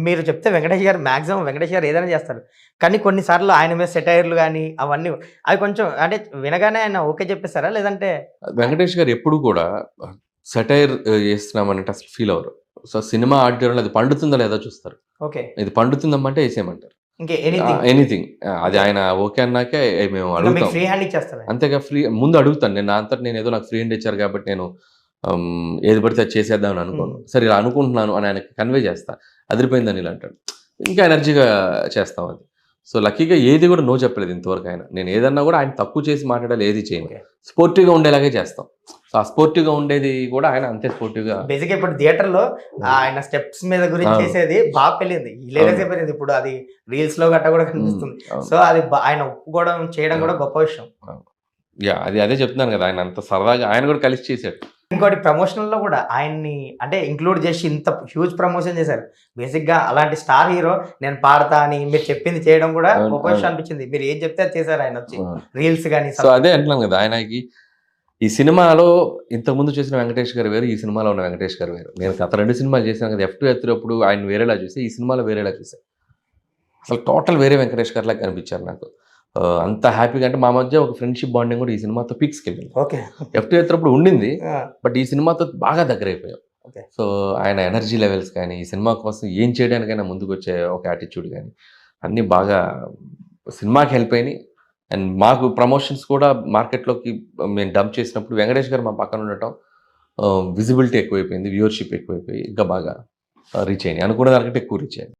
మీరు చెప్తే వెంకటేష్ గారు మాక్సిమం వెంకటేష్ గారు ఏదైనా చేస్తారు. కానీ కొన్ని సార్లు ఆయన మీద సెటైర్‌లు గాని అవన్నీ అవి కొంచెం అంటే వినగానే ఆయన ఓకే చెప్పేసారా? లేదంటే వెంకటేష్ గారు ఎప్పుడు కూడా సెటైర్ చేస్తున్నామనంటే అసలు ఫీల్ అవ్వరు. సో, సినిమా ఆడిటోరియంలో అది పండుతుందా లేదా చూస్తారు. ఓకే. ఇది పండుతుందమ్మా అంటే ఏసేయమంటారు. ఇంకే ఎనీథింగ్. ఎనీథింగ్. అది ఓకే. ఆయన ఓకే అన్నాకే మేము ఇంక మీకు అడుగుతాం. ఫ్రీ హ్యాండ్ ఇచ్చేస్తారాయన. అంతేగా ముందు అడుగుతాను. నేను నా అంతట నేనేదో నాకు ఫ్రీ హ్యాండ్ ఇచ్చారు కాబట్టి నేను ఏది పడితే అది చేసేద్దాం అని అనుకోను. హ్మ్. సరే ఇలా అనుకుంటున్నాను అని ఆయనకి కన్వే చేస్తా. అదిరిపోయింది అనిల్ అంటాడు. ఇంకా ఎనర్జీగా చేస్తాం అది. సో, లక్కీగా ఏది కూడా నో చెప్పలేదు ఇంతవరకు ఆయన. నేను ఏదన్నా కూడా ఆయన తక్కువ చేసి మాట్లాడాలి ఏది చేయను. ఓకే. స్పోర్టివ్‌గా ఉండేలాగే చేస్తాం. సో, ఆ స్పోర్టివ్‌గా ఉండేది కూడా ఆయన అంతే స్పోర్టివ్‌గా బేసిక్‌గా ఇప్పుడు థియేటర్‌లో ఆయన స్టెప్స్ మీద గురించి అవును. చేసేది బాగా పెళ్ళింది. హిలేరియస్‌గా అవును. పెళ్ళింది. ఇప్పుడు అది రీల్స్‌లో గట్టా కూడా హ్మ్. కనిపిస్తుంది. అవును. సో, అది ఆయన ఒప్పుకోవడం, చేయడం కూడా అవును. గొప్ప విషయం. అవును. అదే చెప్తున్నాను కదా! ఆయన అంత సరదాగా ఆయన కూడా కలిసి చేసాడు. ఇంకోటి ప్రమోషనల్‌లో గూడా ఆయన్ని అంటే ఇంక్లూడ్ చేసి ఇంత హ్యూజ్ ప్రమోషన్ చేశారు. బేసిక్‌గా అలాంటి స్టార్ హీరో నేను పాడతా అని మీరు చెప్పింది చేయడం గూడా అవును. గొప్ప విషయం అవును. అనిపించింది. మీరు ఏది చెప్తే అది చేశారు ఆయనొచ్చి. అవును. రీల్స్ గాని సో, అదే అంటున్నాను కదా! ఆయనకి ఈ సినిమాలో ఇంతకుముందు చేసిన వెంకటేష్ గారు వేరు. ఈ సినిమాలో ఉన్న వెంకటేష్ గారు వేరు. నేను గత 2 సినిమాలు చేశాను కదా! 'ఎఫ్2 ఎత్తుడు' అప్పుడు ఆయన వేరేలా చూసా. ఈ సినిమాలో వేరేలా చూసా. అసలు టోటల్ వేరే వెంకటేష్ గారిలాగా కనిపించారు నాకు. అంత హ్యాపీగా అంటే మా మధ్య ఒక ఫ్రెండ్‌షిప్ బాండింగ్ కూడా ఈ సినిమాతో పీక్స్‌కెళ్ళింది. ఓకే. 'ఎఫ్2 ఎత్తుడప్పుడు' ఉండింది. ఆ! బట్ ఈ సినిమాతో బాగా దగ్గరైపోయాం. ఓకే. సో, ఆయన ఎనర్జీ లెవెల్స్ కానీ, ఈ సినిమా కోసం ఏం చేయడానికైనా ముందుకొచ్చే ఒక యాటిట్యూడ్ గాని, అన్నీ బాగా సినిమాకి హెల్ప్ అయినియి. అండ్ మాకు ప్రమోషన్స్ కూడా మార్కెట్‌లోకి మేము డంప్ చేసినప్పుడు వెంకటేష్ గారు మా పక్కన ఉండటం విజిబిలిటీ ఎక్కువైపోయింది. వ్యూవర్‌షిప్ ఎక్కువైపోయి ఇంకా బాగా రీచ్ అయినాయి. అనుకున్న దానికంటే ఎక్కువ రీచ్ అయ్యాయి.